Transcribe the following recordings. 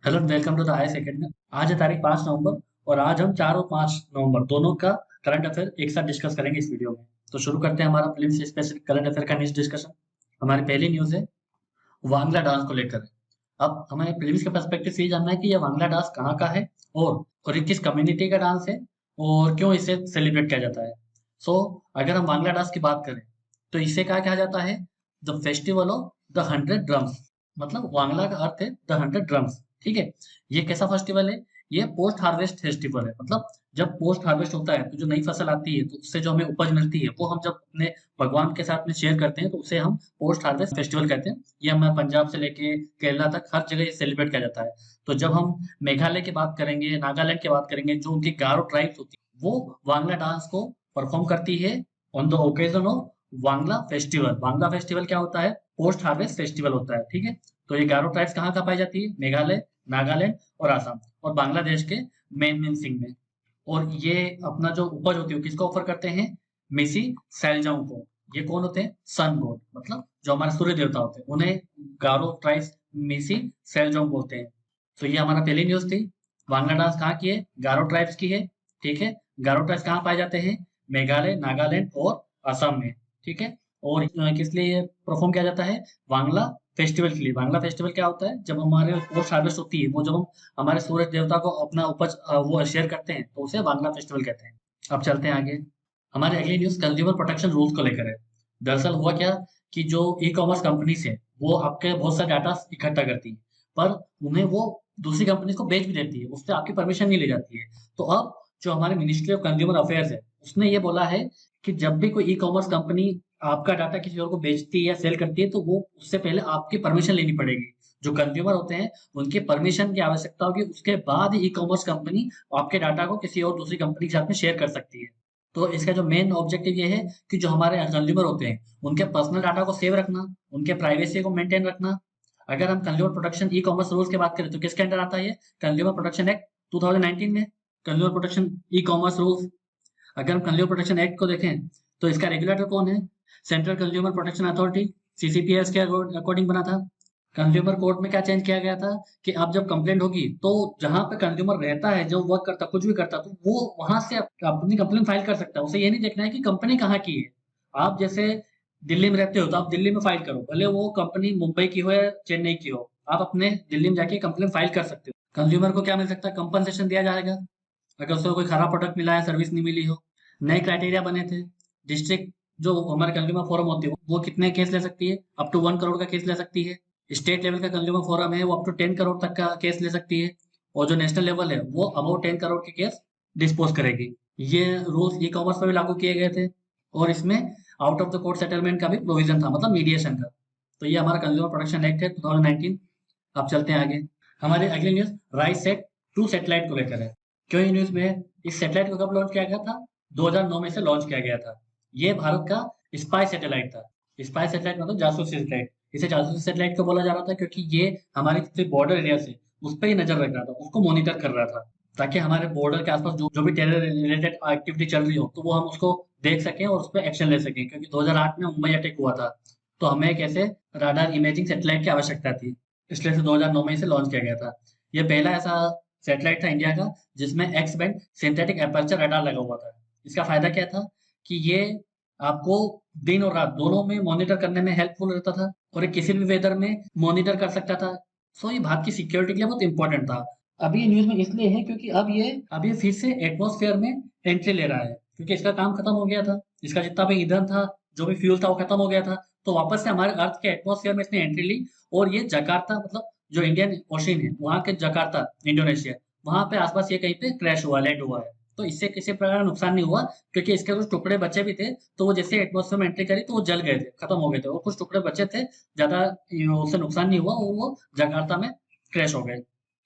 Hello welcome to the IAS academy. आज है तारीख 5 नवंबर और आज हम 4 और 5 नवंबर दोनों का करंट अफेयर एक साथ डिस्कस करेंगे इस वीडियो में। तो शुरू करते हैं हमारा प्रीलिम्स स्पेसिफिक करंट अफेयर का न्यूज़ डिस्कशन। हमारी पहली न्यूज़ है वांगला डांस को लेकर। अब हमें प्रीलिम्स के पर्सपेक्टिव से ये जानना है कि ये वांगला डांस कहाँ का है और ये किस कम्युनिटी का डांस है और क्यों इसे सेलिब्रेट किया जाता है। सो अगर हम वांगला डांस की बात करें तो इसे क्या कहा जाता है, the festival of the 100 drums. मतलब वांगला का अर्थ है द 100 ड्रम्स। ठीक है, ये कैसा फेस्टिवल है? ये पोस्ट हार्वेस्ट फेस्टिवल है। मतलब जब पोस्ट हार्वेस्ट होता है तो जो नई फसल आती है तो उससे जो हमें उपज मिलती है वो हम जब अपने भगवान के साथ में शेयर करते हैं तो उसे हम पोस्ट हार्वेस्ट फेस्टिवल कहते हैं। ये हमारे पंजाब से लेके केरला तक हर जगह ये सेलिब्रेट किया जाता है। तो जब हम मेघालय की बात करेंगे, नागालैंड की बात करेंगे, जो उनकी गारो ट्राइब्स होती है वो वांगला डांस को परफॉर्म करती है on the occasion of Wangala festival. Wangala festival क्या होता है? पोस्ट हार्वेस्ट फेस्टिवल होता है। ठीक है, तो ये गारो ट्राइब्स कहाँ कहाँ पाई जाती है? मेघालय, नागालैंड और आसाम और बांग्लादेश के मेन सिंह में। और ये अपना जो उपज होती है वो किसको ऑफर करते हैं? मेसी सैलजाओं को। ये कौन होते हैं? सन गॉड, मतलब जो हमारे सूर्य देवता होते हैं उन्हें गारो ट्राइब्स मेसी सैलजाओं बोलते हैं। तो ये हमारा पहली न्यूज थी। वांगला डांस कहाँ की है? गारो ट्राइब्स की है। ठीक है, गारो ट्राइब्स कहाँ पाए जाते हैं? मेघालय, नागालैंड और असम में। ठीक है, और किस लिए परफॉर्म किया जाता है? वांगला फेस्टिवल के लिए। वांगला फेस्टिवल क्या होता है? जब हमारे पोस्ट हार्वेस्ट होती है वो जब हम हमारे सूरज देवता को अपना उपज वो शेयर करते हैं तो उसे वांगला फेस्टिवल कहते हैं। अब चलते हैं आगे। हमारी अगली न्यूज़ कंज्यूमर प्रोटेक्शन रूल्स को लेकर है। दरअसल हुआ क्या कि जो ई-कॉमर्स कंपनीज है वो आपके बहुत सारे डाटा इकट्ठा करती है, पर उन्हें वो दूसरी कंपनीज को बेच भी देती है, उससे आपकी परमिशन नहीं ली जाती है। तो अब जो हमारे मिनिस्ट्री ऑफ कंज्यूमर अफेयर्स है उसने ये बोला है कि जब भी कोई ई-कॉमर्स कंपनी आपका डाटा किसी और को बेचती है या सेल करती है तो वो उससे पहले आपकी परमिशन लेनी पड़ेगी। जो कंज्यूमर होते हैं उनकी परमिशन की आवश्यकता होगी, उसके बाद ही ई-कॉमर्स कंपनी आपके डाटा को किसी और दूसरी कंपनी के साथ में शेयर कर सकती है। तो इसका जो मेन ऑब्जेक्टिव ये है कि जो हमारे कंज्यूमर होते हैं उनके पर्सनल डाटा को सेव रखना, उनके प्राइवेसी को मेंटेन रखना। अगर हम consumer protection e commerce rules की बात करें तो किसके अंडर आता है? ये कंज्यूमर प्रोटेक्शन एक्ट 2019 में। Consumer protection e commerce rules. अगर हम कंज्यूमर प्रोटेक्शन एक्ट को देखें तो इसका रेगुलेटर कौन है? सेंट्रल कंज्यूमर प्रोटेक्शन अथॉरिटी, सीसीपीएस के अकॉर्डिंग बना था। कंज्यूमर कोर्ट में क्या चेंज किया गया था कि अब जब कंप्लेंट होगी तो जहां पे कंज्यूमर रहता है, जो वर्क करता, कुछ भी करता, तो वो वहां से अपनी कंप्लेंट फाइल कर सकता है। उसे ये नहीं देखना है कि कंपनी कहाँ की है। आप जैसे दिल्ली में रहते हो तो आप दिल्ली में फाइल करो, भले वो कंपनी मुंबई की हो या चेन्नई की हो, आप अपने दिल्ली में जाके कंप्लेंट फाइल कर सकते हो। कंज्यूमर को क्या मिल सकता है? कंपनसेशन दिया जाएगा अगर उसको कोई खराब प्रोडक्ट मिला है, सर्विस नहीं मिली हो। नए क्राइटेरिया बने थे। डिस्ट्रिक्ट जो हमारे कंज्यूमर फोरम होती है वो कितने केस ले सकती है? अप टू 1 करोड़ का केस ले सकती है। स्टेट लेवल का कंज्यूमर फोरम है वो अप टू 10 करोड़ तक का केस ले सकती है। और जो नेशनल लेवल है वो अबाउट 10 करोड़ के केस डिस्पोज करेगी। ये रूल्स ई कॉमर्स पर भी लागू किए गए थे और इसमें out of the court settlement का भी प्रोविजन था, मतलब मीडिएशन का। तो ये हमारा कंज्यूमर प्रोटेक्शन एक्ट है 2019। अब चलते हैं आगे। हमारी अगली न्यूज राइस सेट 2 सैटेलाइट को लेकर है। क्यों ये न्यूज में है? इस सैटेलाइट को कब लॉन्च किया गया था? 2009 में से लॉन्च किया गया था। ये भारत का स्पाई सैटेलाइट था। स्पाई सैटेलाइट मतलब जासूसी सैटेलाइट। इसे जासूसी सैटेलाइट क्यों बोला जा रहा था? क्योंकि ये हमारी जितने बॉर्डर एरिया से उस पर ही नजर रख रहा था, उसको मॉनिटर कर रहा था, ताकि हमारे बॉर्डर के आसपास जो भी टेरर रिलेटेड एक्टिविटी चल रही हो तो वो हम उसको देख सकें और उस पर एक्शन ले सकें। क्योंकि 2008 में मुंबई अटैक हुआ था तो हमें एक ऐसे राडार इमेजिंग सैटेलाइट की आवश्यकता थी, इसलिए से 2009 में इसे लॉन्च किया गया था। ये पहला ऐसा सैटेलाइट था इंडिया का जिसमें x band synthetic aperture radar लगा हुआ था। इसका फायदा क्या था कि ये आपको दिन और रात दोनों में मॉनिटर करने में हेल्पफुल रहता था और ये किसी भी वेदर में मॉनिटर कर सकता था। सो ये भारत की सिक्योरिटी के लिए बहुत इंपॉर्टेंट था। अभी ये न्यूज में इसलिए है क्योंकि अब ये फिर से एटमॉस्फेयर में एंट्री ले रहा है, क्योंकि इसका काम खत्म हो गया था। इसका जितना भी ईंधन था, जो भी फ्यूल था वो खत्म हो गया था। तो वापस से हमारे अर्थ के एटमॉस्फेयर में इसने एंट्री ली और ये जकार्ता, मतलब जो इंडियन ओशन है वहां के जकार्ता, इंडोनेशिया, वहां पे आसपास ये कहीं पे क्रैश हुआ, लैंड हुआ है। तो इससे किसी प्रकार का नुकसान नहीं हुआ, क्योंकि इसके कुछ टुकड़े बचे भी थे तो वो जैसे एटमॉस्फेयर में एंट्री करी तो वो जल गए थे, खत्म हो गए थे, और कुछ टुकड़े बचे थे, ज्यादा उससे नुकसान नहीं हुआ और वो जकार्ता में क्रैश हो गए।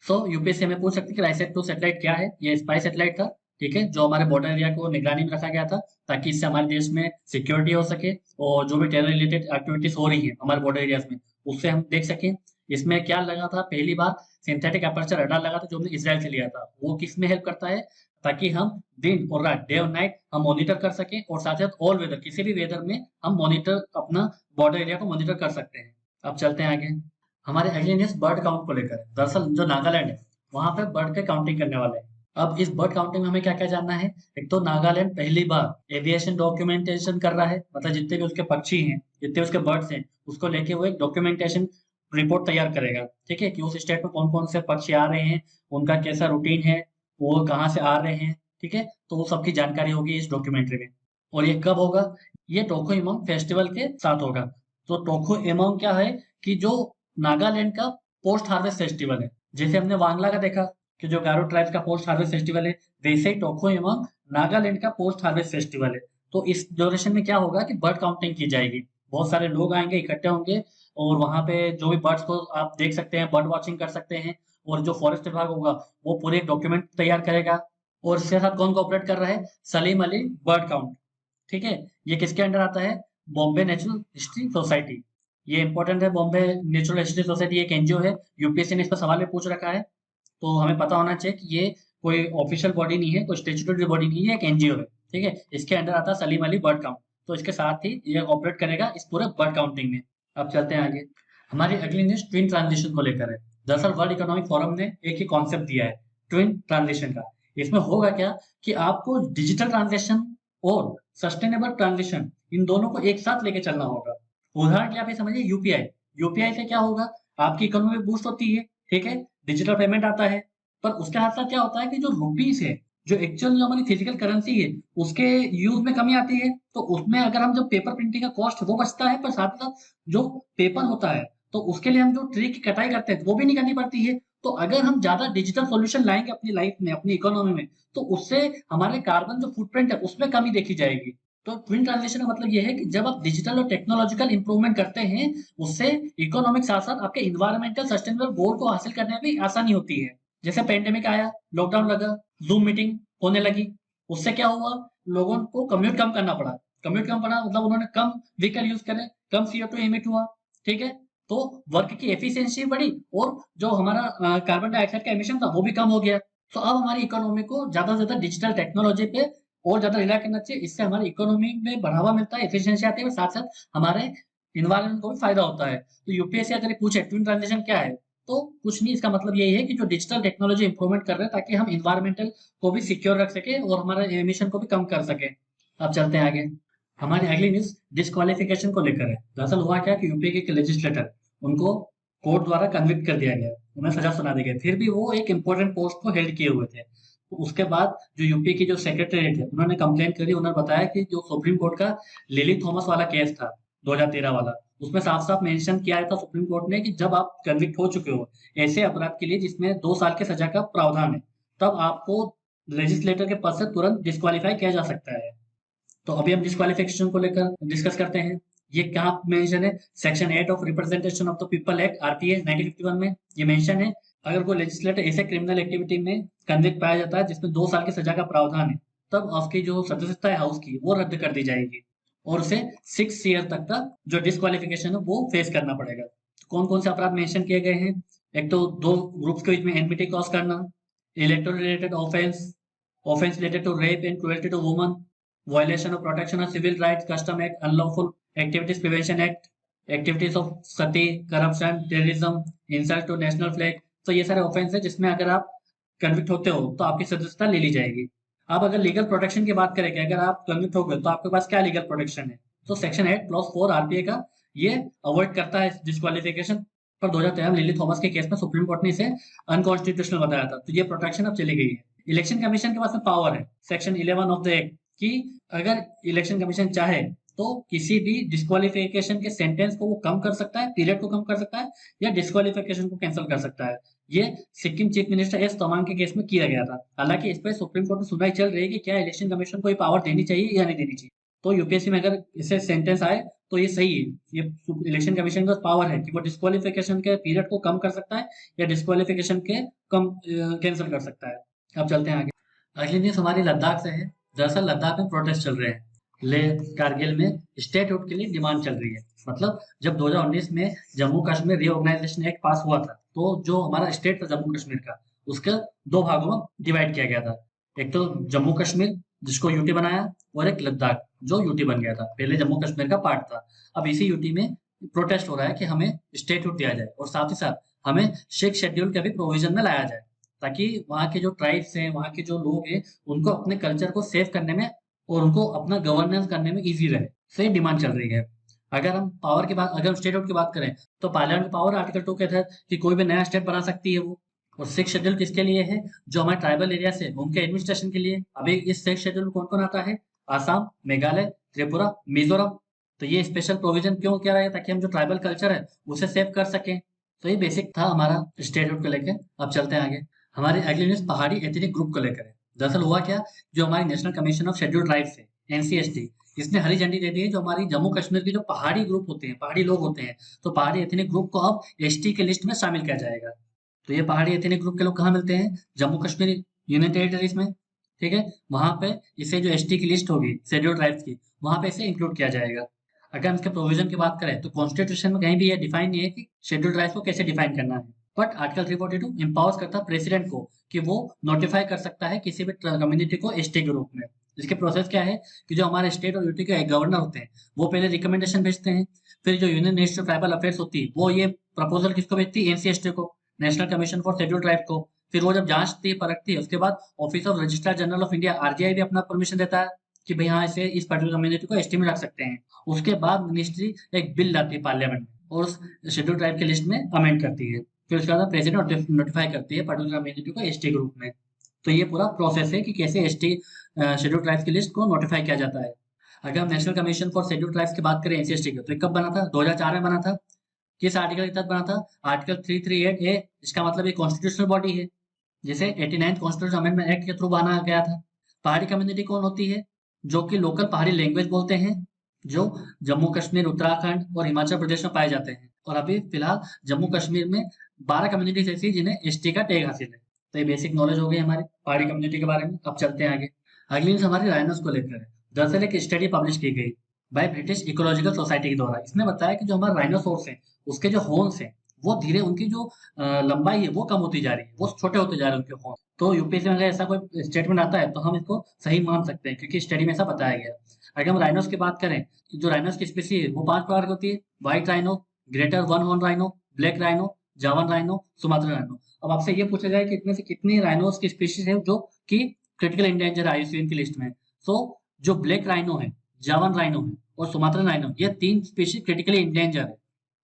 सो यूपीएससी हमें पूछ सकती है कि राइसेट 2 सैटेलाइट क्या है? ये स्पाई सैटेलाइट था। ठीक है, जो हमारे बॉर्डर एरिया को निगरानी में रखा गया था ताकि इससे हमारे देश में सिक्योरिटी हो सके और जो भी टेरर रिलेटेड एक्टिविटीज हो रही है हमारे बॉर्डर एरियाज में उससे हम देख सकें। इसमें क्या लगा था? पहली बार सिंथेटिक एपर्चर रडार लगा था जो हमने इसराइल से लिया था। वो किस में हेल्प करता है? ताकि हम दिन और रात, डे और नाइट हम मॉनिटर कर सकें और साथ साथ ऑल वेदर, किसी भी वेदर में हम मॉनिटर अपना बॉर्डर एरिया को मॉनिटर कर सकते हैं। अब चलते हैं आगे। हमारे अगले न्यूज़ बर्ड काउंट को लेकर है। दरअसल जो नागालैंड है, वहाँ पे बर्ड के काउंटिंग करने वाले हैं। अब इस बर्ड काउंटिंग में हमें क्या-क्या जानना है? एक तो नागालैंड पहली बार एविएशन डॉक्यूमेंटेशन कर रहा है, मतलब जितने भी उसके पक्षी हैं, जितने उसके बर्ड्स हैं, उसको लेके वो एक डॉक्यूमेंटेशन रिपोर्ट तैयार करेगा, ठीक है? कि उस स्टेट में कौन-कौन से पक्षी आ रहे हैं, उनका कैसा रूटीन है, वो कहाँ से आ रहे हैं, ठीक है? तो वो सबकी जानकारी होगी इस डॉक्यूमेंट्री में। और ये कब होगा? ये टोखो इमोंग फेस्टिवल के साथ होगा। तो टोखो इमोंग क्या है कि जो नागालैंड का पोस्ट हार्वेस्ट फेस्टिवल है। जैसे हमने वांगला का देखा कि जो गारो ट्राइब्स का पोस्ट हार्वेस्ट फेस्टिवल है, वैसे ही टोखो इमोंग नागालैंड का पोस्ट हार्वेस्ट फेस्टिवल है। तो इस ड्यूरेशन में क्या होगा कि बर्ड काउंटिंग की जाएगी। बहुत सारे लोग आएँगे, इकट्ठे होंगे और वहाँ पे जो भी बर्ड्स को आप देख सकते हैं, बर्ड वॉचिंग कर सकते हैं और जो फॉरेस्ट विभाग होगा, वो पूरे एक डॉक्यूमेंट तैयार करेगा और इसके साथ कौन कोऑपरेट कर रहा है? सलीम अली बर्ड काउंट, ठीक है? ये किसके अंडर आता है? Bombay natural history society. ये इंपॉर्टेंट है, बॉम्बे नेचुरल हिस्ट्री सोसाइटी एक एनजीओ है। यूपीएससी ने इस पर सवाल भी पूछ रखा है, तो हमें पता होना चाहिए कि ये कोई ऑफिशियल बॉडी नहीं है, कोई स्टैट्यूटरी बॉडी नहीं है, एक एनजीओ है, ठीक है? इसके अंडर आता है सलीम अली बर्ड काउंट, तो इसके साथ ही ये ऑपरेट करेगा इस पूरे बर्ड काउंटिंग में। अब चलते हैं आगे। हमारी अगली न्यूज़ ट्विन ट्रांजिशन को लेकर है। दरअसल वर्ल्ड इकोनॉमिक फोरम ने एक ही कॉन्सेप्ट दिया है, ट्विन ट्रांजिशन का। इसमें होगा क्या कि आपको डिजिटल ट्रांज़ैक्शन और सस्टेनेबल ट्रांज़िशन इन दोनों को एक साथ लेके चलना होगा। उदाहरण के लिए आप ये समझिए यूपीआई। यूपीआई से क्या होगा? आपकी इकोनॉमी बूस्ट होती है, ठीक है? डिजिटल पेमेंट आता है, पर उसके साथ-साथ क्या होता है कि जो रुपीस है, जो एक्चुअल जो हमारी फिजिकल करेंसी है, उसके यूज़ में कमी आती है। तो उसमें अगर हम जो पेपर प्रिंटिंग का कॉस्ट वो बचता है, पर साथ-साथ जो पेपर होता है, तो उसके लिए हम जो ट्री की कटाई करते हैं, वो भी नहीं करनी पड़ती है। तो अगर हम ज़्यादा डिजिटल सॉल्यूशन लाएँगे अपनी लाइफ में, अपनी इकोनॉमी में, तो उससे हमारे कार्बन जो फुटप्रिंट है, उसमें कमी देखी जाएगी। तो ट्विन ट्रांजिशन का मतलब ये है कि जब आप डिजिटल और टेक्नोलॉजिकल इंप्रूवमेंट करते हैं, उससे इकोनॉमिक साथ-साथ आपके एनवायरमेंटल सस्टेनेबल गोल को हासिल करने में भी आसानी होती है। जैसे पैंडेमिक आया, लॉकडाउन लगा, ज़ूम मीटिंग होने लगी, उससे क्या हुआ? लोगों को कम्यूट कम करना पड़ा। कम्यूट कम पड़ा मतलब उन्होंने कम व्हीकल यूज़ करे, कम CO2 एमिट हुआ, ठीक है? तो वर्क की एफिशिएंसी बढ़ी और जो हमारा कार्बन डाइऑक्साइड का एमिशन था, वो भी कम हो गया। तो अब हमारी इकोनॉमी को ज़्यादा से ज़्यादा डिजिटल टेक्नोलॉजी पे और ज़्यादा रिलाय करना चाहिए। इससे हमारी इकोनॉमी में बढ़ावा मिलता है, एफिशिएंसी आती है और साथ-साथ हमारे एनवायरनमेंट को भी फ़ायदा होता है। तो यूपीएससी अगर ये पूछे ट्विन ट्रांजिशन क्या है? तो कुछ नहीं, इसका मतलब यही है कि जो डिजिटल टेक्नोलॉजी इंप्रूवमेंट कर रहे हैं ताकि हम एनवायरमेंटल को भी सिक्योर रख सकें और हमारे एमिशन को भी कम कर सकें। अब चलते हैं आगे। हमारी अगली न्यूज़ डिस्क्वालिफिकेशन को लेकर है। दरअसल हुआ क्या कि यूपी के एक लेजिस्लेटर, उनको कोर्ट द्वारा कन्विक्ट कर दिया गया, उन्हें सज़ा सुना दी गई। फिर भी वो एक इम्पोर्टेंट पोस्ट को हेल्ड किए हुए थे। तो उसके बाद जो यूपी की जो सेक्रेटेरिएट है, उन्होंने कंप्लेंट करी, उन्होंने बताया कि जो सुप्रीम कोर्ट का लिली थॉमस वाला केस था, 2013 वाला, उसमें साफ-साफ मेंशन किया था सुप्रीम कोर्ट ने कि जब आप कन्विक्ट हो चुके हो, ऐसे अपराध के लिए जिसमें 2 साल की सज़ा का प्रावधान है, तब आपको लेजिस्लेटर के पद से तुरंत डिस्क्वालीफाई किया जा सकता है। तो अभी हम डिस्क्वालिफिकेशन को लेकर डिस्कस करते हैं। ये कहाँ मेंशन है? Section 8 of representation of the people act RPA 1951 में ये मेंशन है। अगर कोई लेजिस्लेटर ऐसे क्रिमिनल एक्टिविटी में कन्विक्ट पाया जाता है जिसमें 2 साल की सजा का प्रावधान है, तब उसकी जो सदस्यता है हाउस की वो रद्द कर दी जाएगी और उसे 6 ईयर तक का जो डिस्क्वालिफिकेशन है वो फेस करना पड़ेगा। कौन-कौन से अपराध मेंशन किए गए हैं? एक तो 2 ग्रुप्स के बीच में एनमिटी कॉज करना, electoral related offence, offence related to rape and cruelty to woman, violation of protection of civil rights, custom act, unlawful activities prevention act, activities of sati, corruption, terrorism, insult to national flag। तो ये सारे offence है जिसमें अगर आप convict होते हो तो आपकी सदस्यता ले ली जाएगी। आप अगर लीगल प्रोटेक्शन की बात करें कि अगर आप कन्विक्ट हो गए तो आपके पास क्या लीगल प्रोटेक्शन है, तो सेक्शन 8 क्लॉज 4 आरपीए का ये अवॉइड करता है डिस्क्वालिफिकेशन। पर 2013 में लिली थॉमस के केस में सुप्रीम कोर्ट ने इसे अनकॉन्स्टिट्यूशनल बताया था, तो ये प्रोटेक्शन अब चली गई है। इलेक्शन कमीशन के पास में पावर है, सेक्शन 11 ऑफ द एक्ट, कि अगर इलेक्शन कमीशन चाहे तो किसी भी डिस्क्वालिफिकेशन के सेंटेंस को वो कम कर सकता है, पीरियड को कम कर सकता है या डिस्क्वालिफिकेशन को कैंसिल कर सकता है। ये Sikkim chief minister S Tamang के केस में किया गया था। हालांकि इस पर सुप्रीम कोर्ट में सुनवाई चल रही है कि क्या इलेक्शन कमीशन को ये पावर देनी चाहिए या नहीं देनी चाहिए। तो यूपीएससी में अगर इसे सेंटेंस आए तो ये सही है। ये इलेक्शन कमीशन का पावर है कि वो डिस्क्वालिफिकेशन के पीरियड को कम कर सकता है या डिस्क्वालिफिकेशन के कम कैंसिल कर सकता है। अब चलते हैं आगे। अगली न्यूज़ हमारी लद्दाख से है। दरअसल लद्दाख में प्रोटेस्ट चल रहे हैं। लेह कारगिल में स्टेटहुड के लिए डिमांड चल रही है। मतलब जब 2019 में Jammu Kashmir reorganisation act pass हुआ था, तो जो हमारा स्टेट था जम्मू कश्मीर का, उसका 2 भागों में डिवाइड किया गया था। एक तो जम्मू कश्मीर जिसको यूटी बनाया और एक लद्दाख जो यूटी बन गया था। पहले जम्मू कश्मीर का पार्ट था। अब इसी यूटी में प्रोटेस्ट हो रहा है कि हमें स्टेटहुड दिया जाए और साथ ही साथ हमें 6 शेड्यूल के भी प्रोविजन में लाया जाए, ताकि वहाँ के जो ट्राइब्स हैं, वहाँ के जो लोग हैं, उनको अपने कल्चर को सेव करने में और उनको अपना गवर्नेंस करने में ईज़ी रहे। सही डिमांड चल रही है। अगर हम स्टेटहुड की बात करें, तो पार्लियामेंट में पावर आर्टिकल 2 के तहत कि कोई भी नया स्टेट बना सकती है वो। और 6 शेड्यूल किसके लिए है? जो हमारे ट्राइबल एरियाज़ है, उनके एडमिनिस्ट्रेशन के लिए। अभी इस 6 शेड्यूल में कौन-कौन आता है? आसाम, मेघालय, त्रिपुरा, मिज़ोरम। तो ये स्पेशल प्रोविजन क्यों किया गया? ताकि हम जो ट्राइबल कल्चर है, उसे सेव कर सकें। तो ये बेसिक था हमारा स्टेटहुड को लेके। अब चलते हैं आगे। हमारी अगली न्यूज़ पहाड़ी एथनिक ग्रुप को लेकर है। दरअसल हुआ क्या, जो हमारी national commission of scheduled tribes है, एनसीएसटी, इसने हरी झंडी दे दी है जो हमारी जम्मू कश्मीर की जो पहाड़ी ग्रुप होते हैं, पहाड़ी लोग होते हैं, तो पहाड़ी एथनिक ग्रुप को अब एसटी के लिस्ट में शामिल किया जाएगा। तो ये पहाड़ी एथनिक ग्रुप के लोग कहाँ मिलते हैं? जम्मू कश्मीर यूनियन टेरिटरीज में, ठीक है? वहाँ पे इसे जो एसटी की लिस्ट होगी शेड्यूल्ड ट्राइब्स की, वहाँ पे इसे इंक्लूड किया जाएगा। अगर हम इसके प्रोविजन की बात करें, तो कॉन्स्टिट्यूशन में कहीं भी ये डिफाइन नहीं है कि शेड्यूल्ड ट्राइब्स को कैसे डिफाइन करना है। बट आर्टिकल 342 एम्पावर्स करता है प्रेसिडेंट को कि वो नोटिफाई कर सकता है किसी भी कम्युनिटी को एसटी के रूप में। इसके प्रोसेस क्या है कि जो हमारे स्टेट और यूटी के गवर्नर होते हैं, वो पहले रिकमेंडेशन भेजते हैं। फिर जो union ministry of tribal affairs होती है, वो ये प्रपोजल किसको भेजती है? एनसीएसटी को, national commission for scheduled tribe को। फिर वो जब जांचती है, परखती है, उसके बाद office of registrar general of India RGI भी अपना परमिशन देता है कि भाई हाँ, इसे इस पर्टिकुलर कम्युनिटी को एसटी में रख सकते हैं। उसके बाद मिनिस्ट्री एक बिल लाती है पार्लियामेंट में और उस शेड्यूल ट्राइब की लिस्ट में अमेंड करती है। फिर उसके बाद प्रेसिडेंट नोटिफाई करती है पर्टिकुलर कम्युनिटी को एसटी ग्रुप में। तो ये पूरा प्रोसेस है कि कैसे एसटी शेड्यूल ट्राइब्स की लिस्ट को नोटिफाई किया जाता है। अगर हम national commission for schedule tribes की बात करें एनसीएसटी की, तो ये कब बना था? 2004 में बना था। किस आर्टिकल के तहत बना था? आर्टिकल 338 ए। इसका मतलब ये कॉन्स्टिट्यूशनल बॉडी है जिसे 89th कॉन्स्टिट्यूशन अमेंडमेंट एक्ट के थ्रू बनाया गया था। पहाड़ी कम्युनिटी कौन होती है? जो कि लोकल पहाड़ी लैंग्वेज बोलते हैं, जो जम्मू कश्मीर, उत्तराखंड और हिमाचल प्रदेश में पाए जाते हैं। और अभी फिलहाल जम्मू कश्मीर में 12 कम्युनिटीज ऐसी हैं जिन्हें एसटी का टैग हासिल है। तो ये बेसिक नॉलेज हो गई हमारी पहाड़ी कम्युनिटी के बारे में। अब चलते हैं आगे। अगली न्यूज हमारी राइनोस को लेकर है। दरअसल एक स्टडी पब्लिश की गई बाय ब्रिटिश इकोलॉजिकल सोसाइटी के द्वारा। इसने बताया कि जो हमारे राइनोसोर्स हैं, उसके जो हॉर्न्स हैं, वो धीरे उनकी जो लंबाई है वो कम होती जा रही है, वो छोटे होते जा रहे हैं उनके हॉर्न। तो यूपीएससी में अगर ऐसा कोई स्टेटमेंट आता है तो हम इसको सही मान सकते हैं, क्योंकि स्टडी में ऐसा बताया गया है। अगर हम राइनोस की बात करें, तो जो राइनोस की स्पीसी है वो 5 प्रकार की होती है। White rhino, greater one horn rhino, black rhino, जावन राइनो, सुमात्रा राइनो। अब आपसे ये पूछा जाए कि इनमें से कितनी राइनोस की स्पीशीज है जो कि क्रिटिकल इंडेंजर आईयूसीएन की लिस्ट में। सो जो ब्लैक राइनो है, जावन राइनो है और सुमात्रा राइनो, ये 3 स्पीशीज क्रिटिकली इंडेंजर है।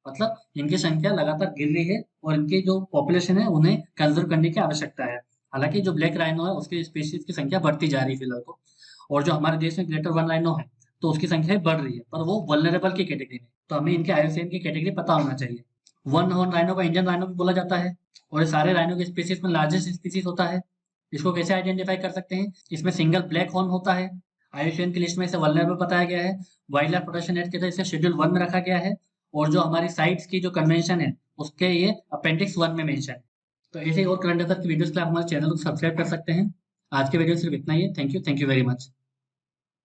मतलब इनकी संख्या लगातार गिर रही है और इनकी जो पॉपुलेशन है उन्हें कंजर्व करने की आवश्यकता है। हालांकि जो ब्लैक राइनो है उसकी स्पीशीज की संख्या बढ़ती जा रही है फिलहाल तो। और जो हमारे देश में ग्रेटर वन राइनो है, तो उसकी संख्या बढ़ रही है, पर वो वल्नरेबल की कैटेगरी में। तो हमें इनके आईयूसीएन की कैटेगरी पता होना चाहिए। वन हॉर्न राइनो को इंडियन राइनो भी बोला जाता है और ये सारे राइनो के स्पीसीज में लार्जेस्ट स्पीसीज होता है। इसको कैसे आइडेंटिफाई कर सकते हैं? इसमें सिंगल ब्लैक हॉर्न होता है। आईयूसीएन की लिस्ट में इसे वल्नरेबल बताया गया है। वाइल्ड लाइफ प्रोटेक्शन एक्ट के तहत इसे शेड्यूल 1 में रखा गया है। और जो हमारी साइट्स की जो कन्वेंशन है, उसके ये अपेंडिक्स 1 में मेंशन है। तो ऐसे ही और करंट अफेयर की वीडियोस के लिए आप हमारे चैनल को सब्सक्राइब कर सकते हैं। आज के वीडियो सिर्फ इतना ही है। Thank you very much.